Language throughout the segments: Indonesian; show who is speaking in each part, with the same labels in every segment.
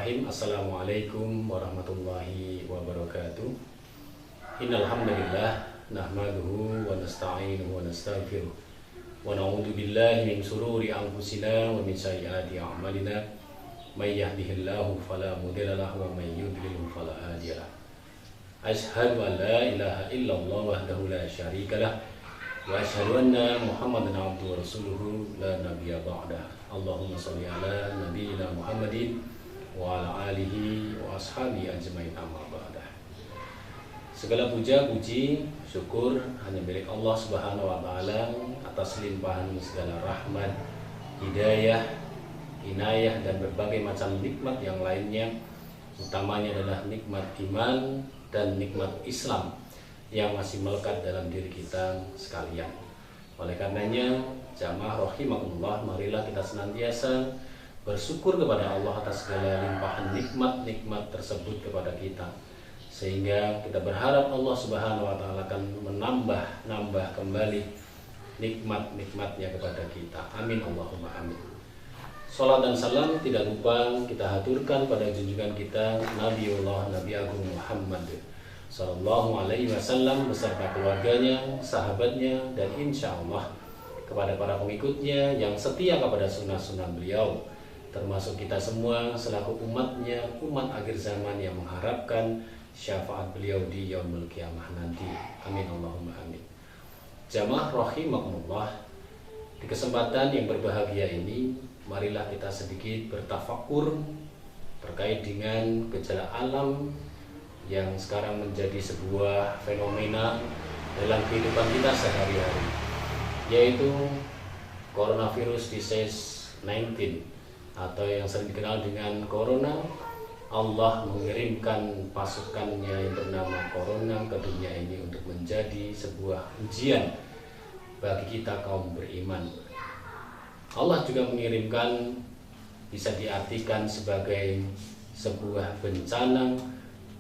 Speaker 1: Bismillahirrahmanirrahim. Assalamualaikum warahmatullahi wabarakatuh. Innal hamdalillah nahmaduhu wa nasta'inuhu wa nastaghfiruh wa na'udzu billahi min shururi anfusina wa min sayyiati a'malina. May yahdihillahu fala mudilla lahu wa may yudlil fala hadiya lahu. Asyhadu an la ilaha illallah wahdahu la syarika lah wa asyhadu anna Muhammadan abduhu wa rasuluhu la nabiyya ba'dah. Allahumma sholli ala nabiyyina Muhammadin wa ala alihi wa ashabihi ajmain, amma ba'dah. Segala puja, puji, syukur hanya milik Allah Subhanahu wa taala atas limpahan segala rahmat, hidayah, inayah dan berbagai macam nikmat yang lainnya. Utamanya adalah nikmat iman dan nikmat Islam yang masih melekat dalam diri kita sekalian. Oleh karenanya, jamaah rahimakumullah, marilah kita senantiasa bersyukur kepada Allah atas segala limpahan nikmat-nikmat tersebut kepada kita, sehingga kita berharap Allah Subhanahu wa taala akan menambah kembali nikmat-nikmatnya kepada kita. Amin Allahumma amin. Salat dan salam tidak lupa kita haturkan pada junjungan kita Nabiullah Nabi Agung Muhammad Sallallahu Alaihi Wasallam beserta keluarganya, sahabatnya, dan insya Allah kepada para pengikutnya yang setia kepada sunnah-sunnah beliau, termasuk kita semua selaku umatnya, umat akhir zaman yang mengharapkan syafaat beliau di yaumul qiyamah nanti. Amin Allahumma amin. Jamaah rahimakumullah, di kesempatan yang berbahagia ini, marilah kita sedikit bertafakur terkait dengan gejala alam yang sekarang menjadi sebuah fenomena dalam kehidupan kita sehari-hari, yaitu coronavirus disease 19 atau yang sering dikenal dengan corona. Allah mengirimkan pasukannya yang bernama corona ke dunia ini untuk menjadi sebuah ujian bagi kita kaum beriman. Allah juga mengirimkan, bisa diartikan sebagai sebuah bencana,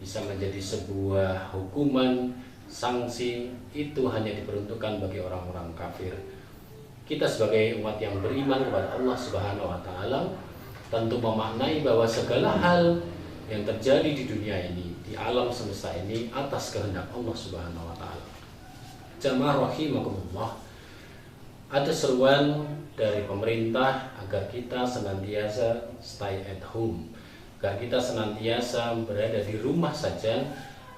Speaker 1: bisa menjadi sebuah hukuman, sanksi. Itu hanya diperuntukkan bagi orang-orang kafir. Kita sebagai umat yang beriman kepada Allah Subhanahu wa taala tentu memaknai bahwa segala hal yang terjadi di dunia ini, di alam semesta ini, atas kehendak Allah Subhanahu wa taala. Jamaah rahimakumullah, ada seruan dari pemerintah agar kita senantiasa stay at home, agar kita senantiasa berada di rumah saja,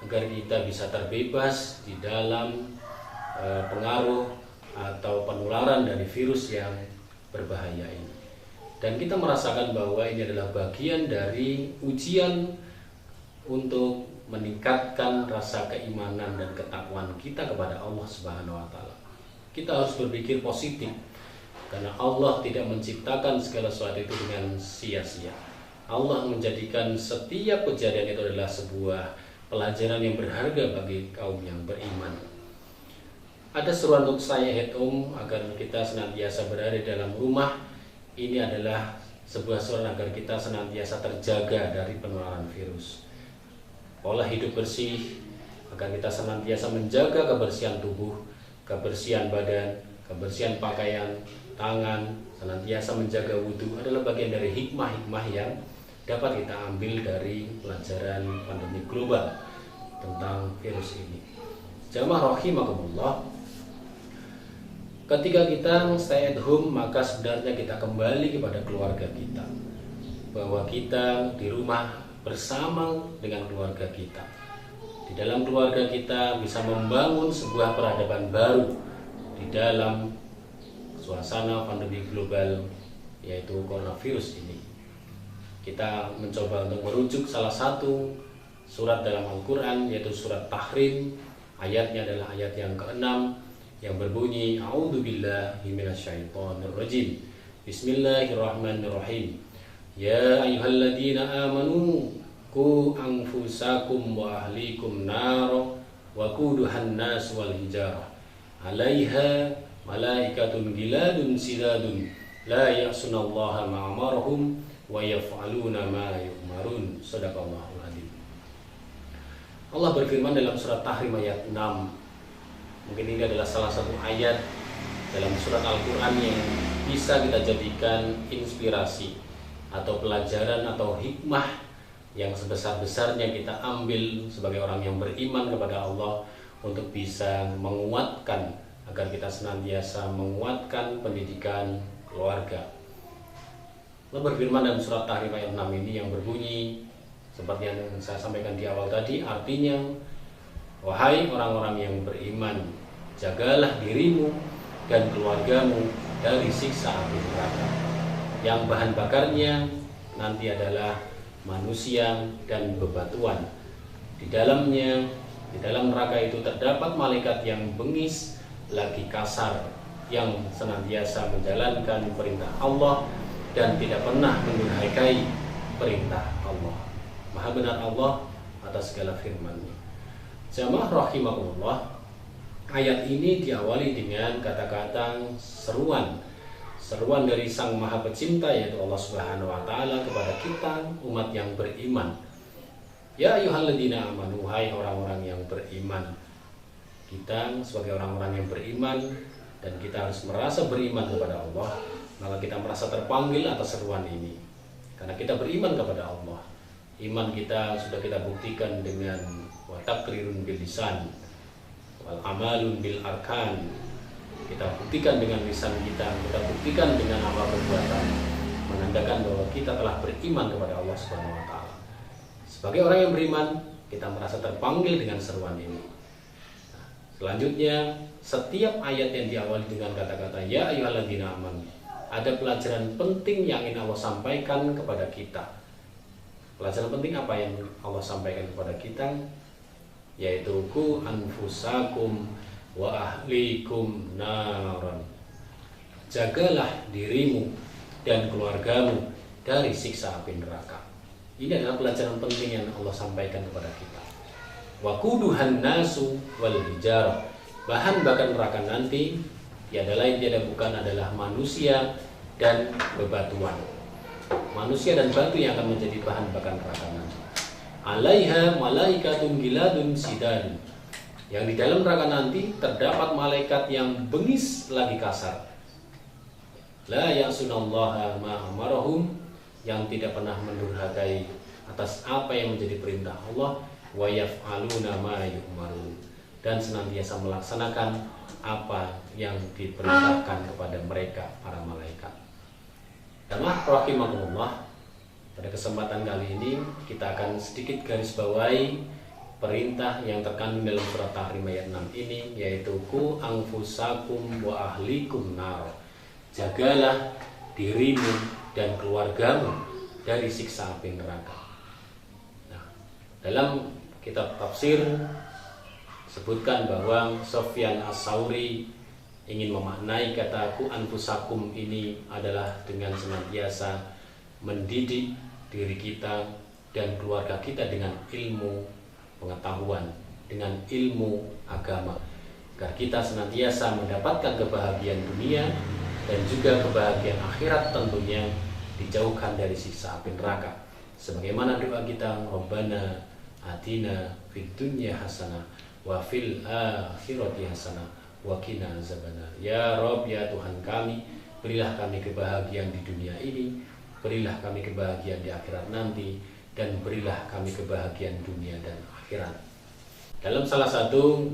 Speaker 1: agar kita bisa terbebas di dalam pengaruh atau penularan dari virus yang berbahaya ini. Dan kita merasakan bahwa ini adalah bagian dari ujian untuk meningkatkan rasa keimanan dan ketakwaan kita kepada Allah Subhanahu wa taala. Kita harus berpikir positif, karena Allah tidak menciptakan segala sesuatu itu dengan sia-sia. Allah menjadikan setiap kejadian itu adalah sebuah pelajaran yang berharga bagi kaum yang beriman. Ada seruan untuk stay at home agar kita senantiasa berada di dalam rumah. Ini adalah sebuah seruan agar kita senantiasa terjaga dari penularan virus. Pola hidup bersih, agar kita senantiasa menjaga kebersihan tubuh, kebersihan badan, kebersihan pakaian, tangan, senantiasa menjaga wudhu adalah bagian dari hikmah-hikmah yang dapat kita ambil dari pelajaran pandemi global tentang virus ini. Jamaah rahimakumullah, ketika kita stay at home, maka sebenarnya kita kembali kepada keluarga kita, bahwa kita di rumah bersama dengan keluarga kita. Di dalam keluarga kita bisa membangun sebuah peradaban baru di dalam suasana pandemi global, yaitu coronavirus ini. Kita mencoba untuk merujuk salah satu surat dalam Al-Quran, yaitu surat Tahrim. Ayatnya adalah ayat yang ke-6 yang berbunyi, A'udzubillahi minasyaitonirrajim. Bismillahirrahmanirrahim. Ya ayyuhalladzina amanu qu anfusakum wa ahlikum naro wa quduhan nas wal hijarah 'alaiha malaikatun giladun sidadun la ya'sunallaha ma amarahum wa yaf'aluna ma yu'marun. Shadaqallahul adzim. Allah berfirman dalam surat Tahrim ayat 6. Mungkin ini adalah salah satu ayat dalam surat Al-Quran yang bisa kita jadikan inspirasi atau pelajaran atau hikmah yang sebesar-besarnya kita ambil sebagai orang yang beriman kepada Allah untuk bisa menguatkan, agar kita senantiasa menguatkan pendidikan keluarga. Allah berfirman dalam surat Tahrim ayat 6 ini yang berbunyi seperti yang saya sampaikan di awal tadi, artinya, wahai orang-orang yang beriman, jagalah dirimu dan keluargamu dari siksa api neraka yang bahan bakarnya nanti adalah manusia dan bebatuan. Di dalam neraka itu terdapat malaikat yang bengis lagi kasar, yang senantiasa menjalankan perintah Allah dan tidak pernah mendurhakai perintah Allah. Maha benar Allah atas segala firman-Nya. Jamaah rahimakumullah, ayat ini diawali dengan kata-kata seruan dari Sang Maha Pencipta, yaitu Allah Subhanahu wa taala, kepada kita umat yang beriman. Ya ayyuhalladzina amanu, hai orang-orang yang beriman. Kita sebagai orang-orang yang beriman, dan kita harus merasa beriman kepada Allah, maka kita merasa terpanggil atas seruan ini. Karena kita beriman kepada Allah. Iman kita sudah kita buktikan dengan wa taqrirun bil lisan wal amalun bil arkan. Kita buktikan dengan lisan kita buktikan dengan amal perbuatan, menandakan bahwa kita telah beriman kepada Allah Subhanahu wa taala. Sebagai orang yang beriman, kita merasa terpanggil dengan seruan ini. Nah, selanjutnya, setiap ayat yang diawali dengan kata-kata ya ayyuhalladzina amanu, ada pelajaran penting yang ingin Allah sampaikan kepada kita. Pelajaran penting apa yang Allah sampaikan kepada kita? Yaitu ku anfusakum wa ahlikum naran. Jagalah dirimu dan keluargamu dari siksa api neraka. Ini adalah pelajaran penting yang Allah sampaikan kepada kita. Wa quduhan nasu wal hijarah. Bahan bakar neraka nanti tiada lain tiada bukan adalah manusia dan bebatuan. Manusia dan batu yang akan menjadi bahan bakar neraka nanti. Alaiha malaikatun giladun sidan. Yang di dalam neraka nanti terdapat malaikat yang bengis lagi kasar. La ya'sunallaha ma amarahum, yang tidak pernah mendurhakai atas apa yang menjadi perintah Allah, wa yaf'aluna ma yu'marun, dan senantiasa melaksanakan apa yang diperintahkan kepada mereka para malaikat. Jamaah rahimakumullah, pada kesempatan kali ini kita akan sedikit garis bawahi perintah yang terkandung dalam surat Tahrim ayat 6 ini, yaitu ku anfusakum wa ahlikum nar. Jagalah dirimu dan keluargamu dari siksa api neraka. Nah, dalam kitab tafsir sebutkan bahwa Sufyan As-Tsauri ingin memaknai kata ku anfusakum ini adalah dengan senantiasa mendidik diri kita dan keluarga kita dengan ilmu pengetahuan, dengan ilmu agama, agar kita senantiasa mendapatkan kebahagiaan dunia dan juga kebahagiaan akhirat, tentunya dijauhkan dari siksa api neraka. Sebagaimana doa kita, Rabbana atina fid dunya hasanah wa fil akhirati hasanah wa qina azabannar. Ya Rabb, ya Tuhan kami, berilah kami kebahagiaan di dunia ini, berilah kami kebahagiaan di akhirat nanti, dan berilah kami kebahagiaan dunia dan akhirat. Dalam salah satu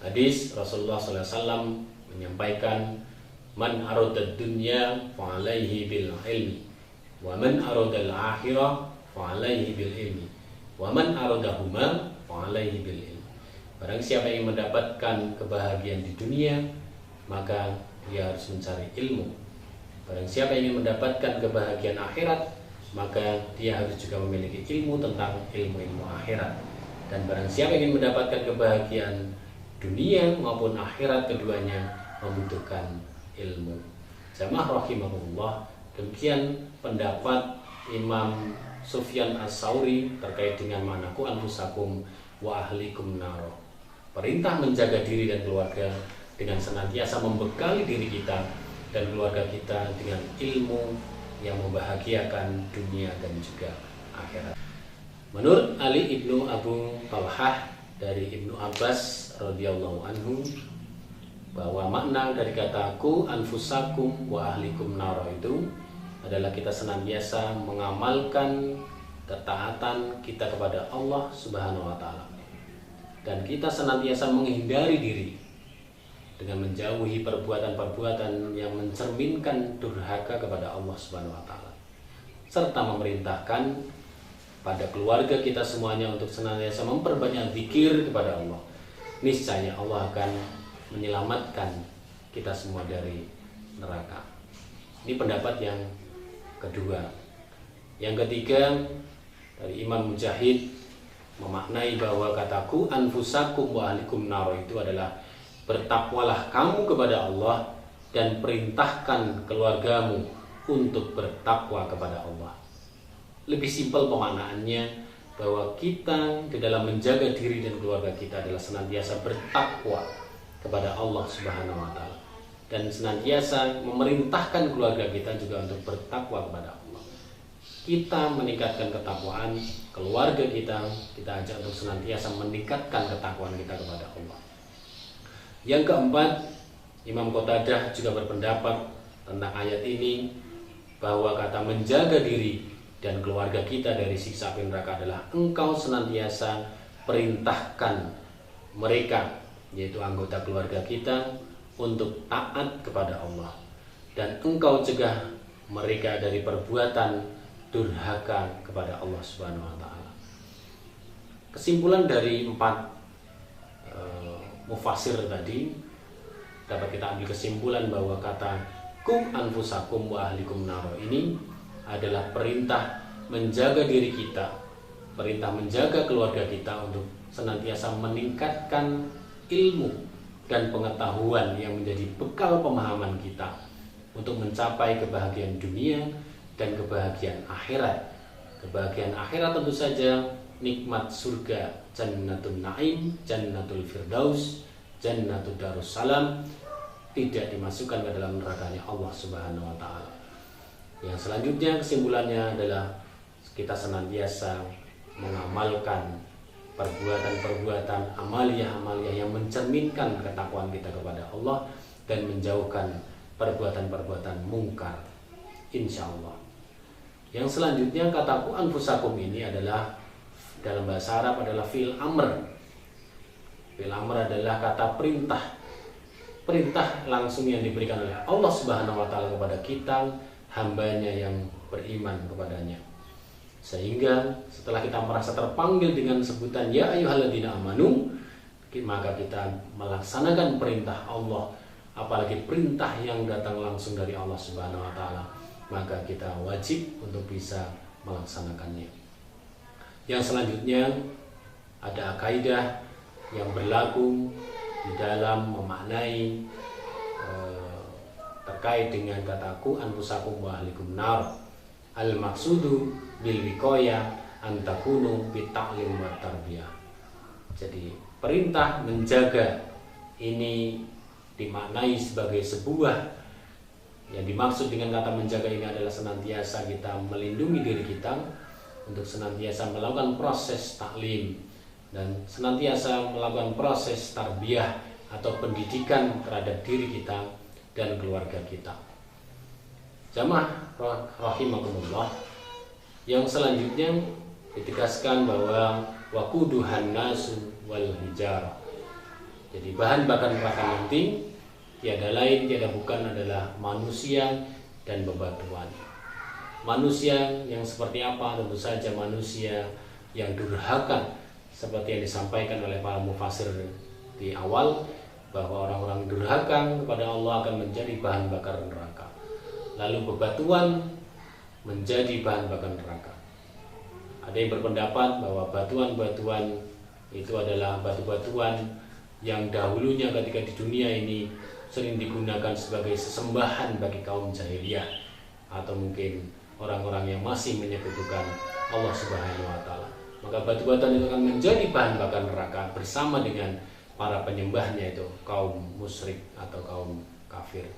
Speaker 1: hadis Rasulullah SAW menyampaikan, man aradad dunya fa alaihi bil ilmi, wa man aradal akhirah fa alaihi bil ilmi, wa man aradahuma fa alaihi bil ilmi. Barang siapa yang mendapatkan kebahagiaan di dunia, maka dia harus mencari ilmu. Barang siapa yang ingin mendapatkan kebahagiaan akhirat, maka dia harus juga memiliki ilmu tentang ilmu-ilmu akhirat. Dan barang siapa yang ingin mendapatkan kebahagiaan dunia maupun akhirat, keduanya membutuhkan ilmu. Jamaah rahimahullah, demikian pendapat Imam Sufyan As-Tsauri terkait dengan makna ku anfusakum wa ahlikum naro. Perintah menjaga diri dan keluarga dengan senantiasa membekali diri kita dan keluarga kita dengan ilmu yang membahagiakan dunia dan juga akhirat. Menurut Ali ibnu Abu Talhah dari Ibnu Abbas radhiyallahu anhu, bahwa makna dari kata ku anfusakum wa ahlikum nar itu adalah kita senantiasa mengamalkan ketaatan kita kepada Allah Subhanahu wa taala. Dan kita senantiasa menghindari diri dengan menjauhi perbuatan-perbuatan yang mencerminkan durhaka kepada Allah Subhanahu wa taala. Serta memerintahkan pada keluarga kita semuanya untuk senantiasa memperbanyak zikir kepada Allah. Niscaya Allah akan menyelamatkan kita semua dari neraka. Ini pendapat yang kedua. Yang ketiga, dari Imam Mujahid memaknai bahwa kataku anfusakum wa ahlikum nar itu adalah bertakwalah kamu kepada Allah dan perintahkan keluargamu untuk bertakwa kepada Allah. Lebih simpel pemaknaannya bahwa kita di dalam menjaga diri dan keluarga kita adalah senantiasa bertakwa kepada Allah Subhanahu wa taala dan senantiasa memerintahkan keluarga kita juga untuk bertakwa kepada Allah. Kita meningkatkan ketakwaan keluarga kita ajak untuk senantiasa meningkatkan ketakwaan kita kepada Allah. Yang keempat, Imam Qatadah juga berpendapat tentang ayat ini bahwa kata menjaga diri dan keluarga kita dari siksa api neraka adalah engkau senantiasa perintahkan mereka, yaitu anggota keluarga kita, untuk taat kepada Allah, dan engkau cegah mereka dari perbuatan durhaka kepada Allah Subhanahu wa taala. Kesimpulan dari 4 mufasir tadi dapat kita ambil kesimpulan bahwa kata kum anfusakum wa ahlikum nar ini adalah perintah menjaga diri kita, perintah menjaga keluarga kita untuk senantiasa meningkatkan ilmu dan pengetahuan yang menjadi bekal pemahaman kita untuk mencapai kebahagiaan dunia dan kebahagiaan akhirat. Kebahagiaan akhirat tentu saja nikmat surga, Jannatul Naim, Jannatul Firdaus, Jannatul Darussalam, tidak dimasukkan ke dalam nerakanya Allah Subhanahu wa taala. Yang selanjutnya kesimpulannya adalah kita senantiasa mengamalkan perbuatan-perbuatan amaliyah-amaliyah yang mencerminkan ketakwaan kita kepada Allah dan menjauhkan perbuatan-perbuatan mungkar, insya Allah. Yang selanjutnya kataku anfusakum ini adalah dalam bahasa Arab adalah fi'il amr. Fi'il amr adalah kata perintah. Perintah langsung yang diberikan oleh Allah Subhanahu wa taala kepada kita, hambanya yang beriman kepadanya. Sehingga setelah kita merasa terpanggil dengan sebutan ya ayyuhalladzina amanu, maka kita melaksanakan perintah Allah, apalagi perintah yang datang langsung dari Allah Subhanahu wa taala, maka kita wajib untuk bisa melaksanakannya. Yang selanjutnya ada kaidah yang berlaku di dalam memaknai terkait dengan kataku anfusakum wa ahlikum nar. Al maksudu bil wiqayah antakunu bit ta'lim wa tarbiyah. Jadi perintah menjaga ini dimaknai sebagai sebuah, yang dimaksud dengan kata menjaga ini adalah senantiasa kita melindungi diri kita untuk senantiasa melakukan proses taklim dan senantiasa melakukan proses tarbiyah atau pendidikan terhadap diri kita dan keluarga kita. Jamaah rahimakumullah, yang selanjutnya ditegaskan bahwa waquduhan nasu wal hijarah. Jadi bahan bakar neraka nanti tiada lain tiada bukan adalah manusia dan bebatuan. Manusia yang seperti apa? Tentu saja manusia yang durhaka, seperti yang disampaikan oleh para mufasir di awal, bahwa orang-orang durhaka kepada Allah akan menjadi bahan bakar neraka. Lalu bebatuan menjadi bahan bakar neraka. Ada yang berpendapat bahwa batuan-batuan itu adalah batu-batuan yang dahulunya ketika di dunia ini sering digunakan sebagai sesembahan bagi kaum jahiliyah, atau mungkin orang-orang yang masih menyekutukan Allah Subhanahu wa taala. Maka batu-batuan itu akan menjadi bahan bakar neraka bersama dengan para penyembahnya, itu kaum musyrik atau kaum kafir.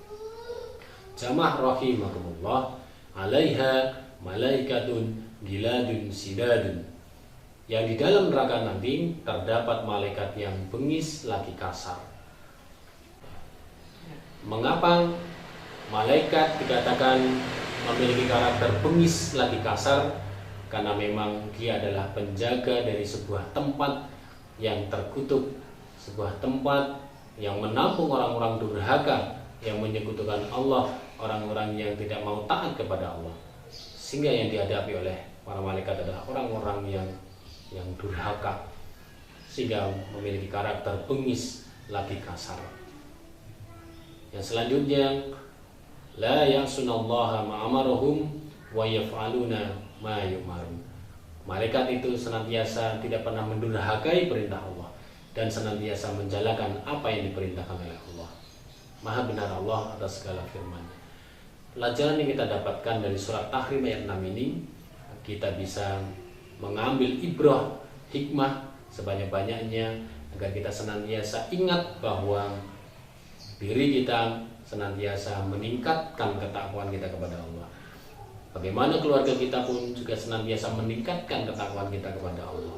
Speaker 1: Jamaah rahimakumullah, alaiha malaikatun giladun sidadun. Yang di dalam neraka nanti terdapat malaikat yang bengis lagi kasar. Mengapa malaikat dikatakan memiliki karakter bengis lagi kasar? karena memang dia adalah penjaga dari sebuah tempat yang terkutuk, sebuah tempat yang menampung orang-orang durhaka yang menyekutukan Allah, orang-orang yang tidak mau taat kepada Allah. Sehingga yang dihadapi oleh para malaikat adalah orang-orang yang durhaka, sehingga memiliki karakter bengis lagi kasar. Yang selanjutnya, la ya'sunallaha ma amarahum wa yaf'aluna ma yu'marun. Malaikat itu senantiasa tidak pernah mendurhakai perintah Allah dan senantiasa menjalankan apa yang diperintahkan oleh Allah. Maha benar Allah atas segala firman-Nya. Pelajaran yang kita dapatkan dari surat Tahrim ayat 6 ini, kita bisa mengambil ibrah, hikmah sebanyak-banyaknya agar kita senantiasa ingat bahwa diri kita senantiasa meningkatkan ketakwaan kita kepada Allah. Bagaimana keluarga kita pun juga senantiasa meningkatkan ketakwaan kita kepada Allah.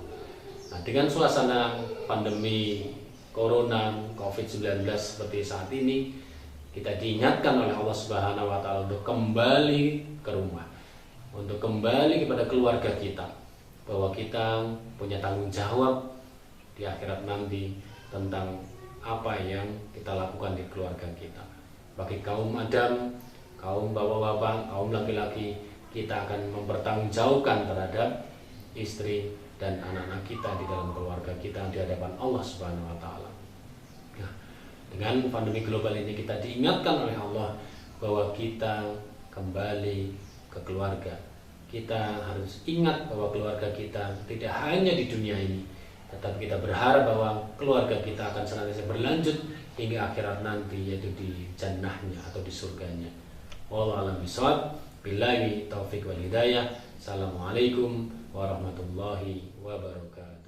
Speaker 1: Nah, dengan suasana pandemi Corona COVID-19 seperti saat ini, kita diingatkan oleh Allah Subhanahu wa Ta'ala untuk kembali ke rumah, untuk kembali kepada keluarga kita, bahwa kita punya tanggung jawab di akhirat nanti tentang apa yang kita lakukan di keluarga kita. Bagi kaum Adam, kaum bapak-bapak, kaum laki-laki, kita akan mempertanggungjawabkan terhadap istri dan anak-anak kita di dalam keluarga kita di hadapan Allah Subhanahu wa Ta'ala. Nah, dengan pandemi global ini kita diingatkan oleh Allah bahwa kita kembali ke keluarga. Kita harus ingat bahwa keluarga kita tidak hanya di dunia ini, tetapi kita berharap bahwa keluarga kita akan senantiasa berlanjut hingga akhirat nanti, yaitu di jannahnya atau di surganya. Wallahu a'lam bishawab. Billahi taufiq wal hidayah. Assalamualaikum warahmatullahi wabarakatuh.